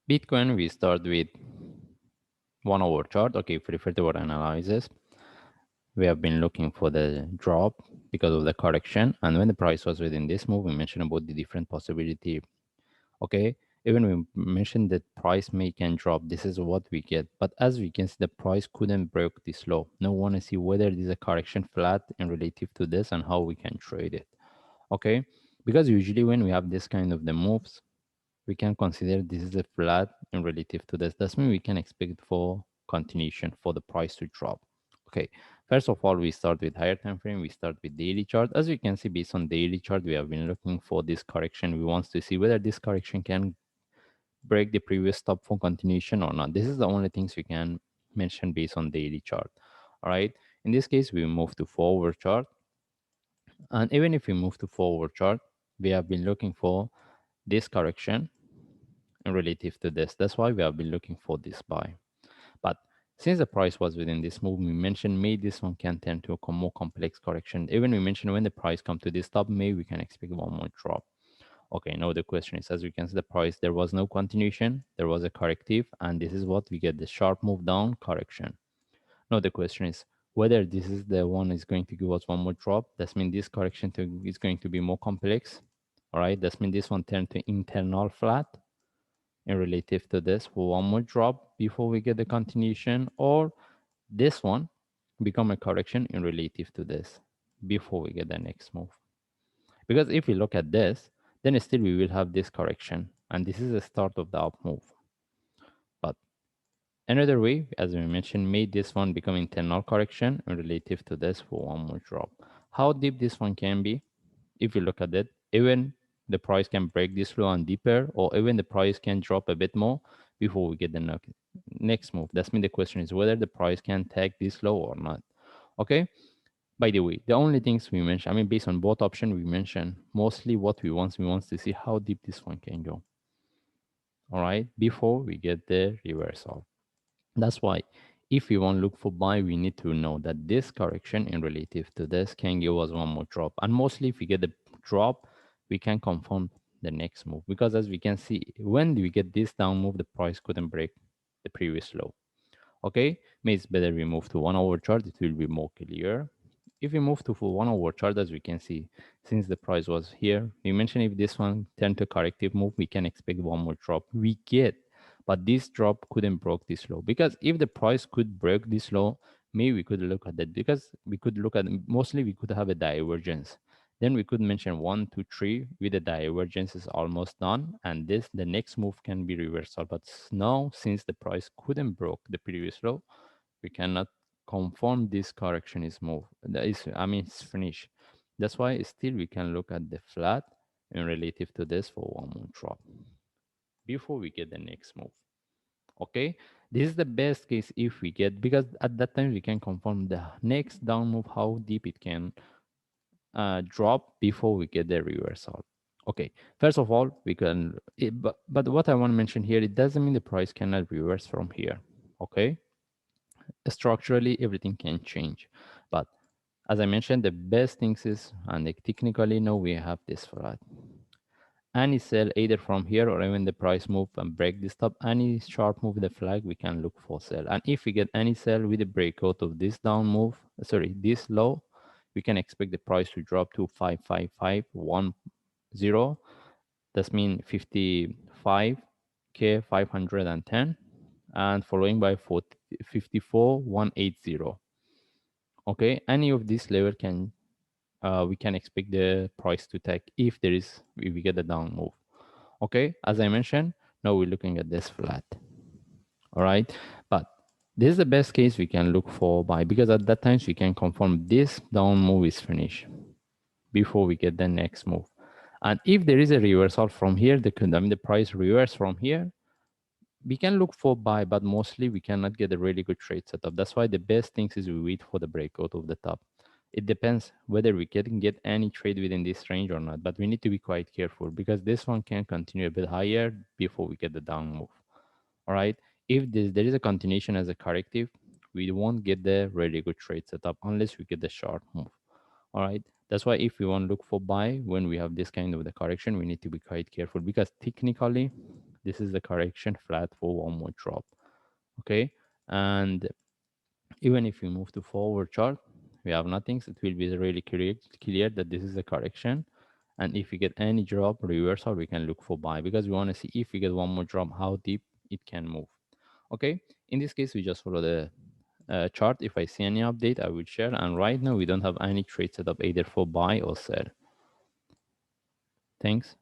Bitcoin, we start with 1 hour chart. Okay, if we refer to our analysis, we have been looking for the drop because of the correction. And when the price was within this move, we mentioned about the different possibility. Okay, even we mentioned that price may can drop. This is what we get. But as we can see, the price couldn't break this low. Now we want to see whether there's a correction flat in relative to this and how we can trade it. Okay, because usually when we have this kind of the moves, we can consider this is a flat in relative to this. That's mean we can expect for continuation for the price to drop. Okay, first of all, we start with higher time frame. We start with daily chart. As you can see, based on daily chart, we have been looking for this correction. We want to see whether this correction can break the previous top for continuation or not. This is the only things we can mention based on daily chart. All right, in this case, we move to forward chart. And even if we move to forward chart, we have been looking for this correction relative to this. That's why we have been looking for this buy. But since the price was within this move, we mentioned maybe this one can turn to a more complex correction. Even we mentioned when the price come to this top, maybe we can expect one more drop. Okay, now the question is, as we can see the price, there was no continuation, there was a corrective, and this is what we get, the sharp move down correction. Now the question is whether this is the one is going to give us one more drop. That means this correction is going to be more complex. All right, that means this one turned to internal flat in relative to this for one more drop before we get the continuation, or this one become a correction in relative to this before we get the next move. Because if we look at this, then still we will have this correction, and this is the start of the up move. But another way, as we mentioned, made this one become internal correction in relative to this for one more drop. How deep this one can be, if you look at it, even the price can break this low and deeper, or even the price can drop a bit more before we get the next move. That's mean the question is whether the price can take this low or not. Okay. By the way, the only things we mentioned, I mean, based on both options we mentioned, mostly what we want to see how deep this one can go. All right, before we get the reversal. That's why if we want to look for buy, we need to know that this correction in relative to this can give us one more drop. And mostly if we get the drop, we can confirm the next move. Because as we can see, when we get this down move, the price couldn't break the previous low. Okay, maybe it's better we move to 1 hour chart. It will be more clear. If we move to full 1 hour chart, as we can see, since the price was here, we mentioned if this one turned to corrective move, we can expect one more drop. We get, but this drop couldn't break this low, because if the price could break this low, maybe we could look at that, because we could look at, mostly we could have a divergence. Then we could mention 1 2 3 with the divergence is almost done, and this the next move can be reversal. But now since the price couldn't broke the previous low, we cannot confirm this correction is move. That is, I mean, it's finished. That's why still we can look at the flat in relative to this for one more drop before we get the next move. Okay, this is the best case if we get, because at that time we can confirm the next down move how deep it can drop before we get the reversal. Okay, first of all, we can, but what I want to mention here, it doesn't mean the price cannot reverse from here. Okay, structurally everything can change, but as I mentioned, the best things is, and like technically now we have this flat. Any sell either from here or even the price move and break this top, any sharp move with the flag, we can look for sell. And if we get any sell with a breakout of this down move, sorry, this low, we can expect the price to drop to 55510. That's mean 55k 510, and following by 54180. Okay, any of this level can we can expect the price to take if there is, if we get a down move. Okay, as I mentioned, now we're looking at this flat. All right, but this is the best case we can look for buy, because at that times we can confirm this down move is finished before we get the next move. And if there is a reversal from here, I mean the price reverse from here, we can look for buy, but mostly we cannot get a really good trade setup. That's why the best things is we wait for the breakout of the top. It depends whether we can get any trade within this range or not, but we need to be quite careful, because this one can continue a bit higher before we get the down move. All right, if there is a continuation as a corrective, we won't get the really good trade setup unless we get the short move. All right, that's why if we want to look for buy when we have this kind of the correction, we need to be quite careful, because technically this is the correction flat for one more drop. Okay, and even if we move to forward chart, we have nothing, so it will be really clear that this is a correction. And if we get any drop reversal, we can look for buy, because we want to see if we get one more drop, how deep it can move. Okay, in this case, we just follow the chart. If I see any update, I will share. And right now, we don't have any trade set up either for buy or sell. Thanks.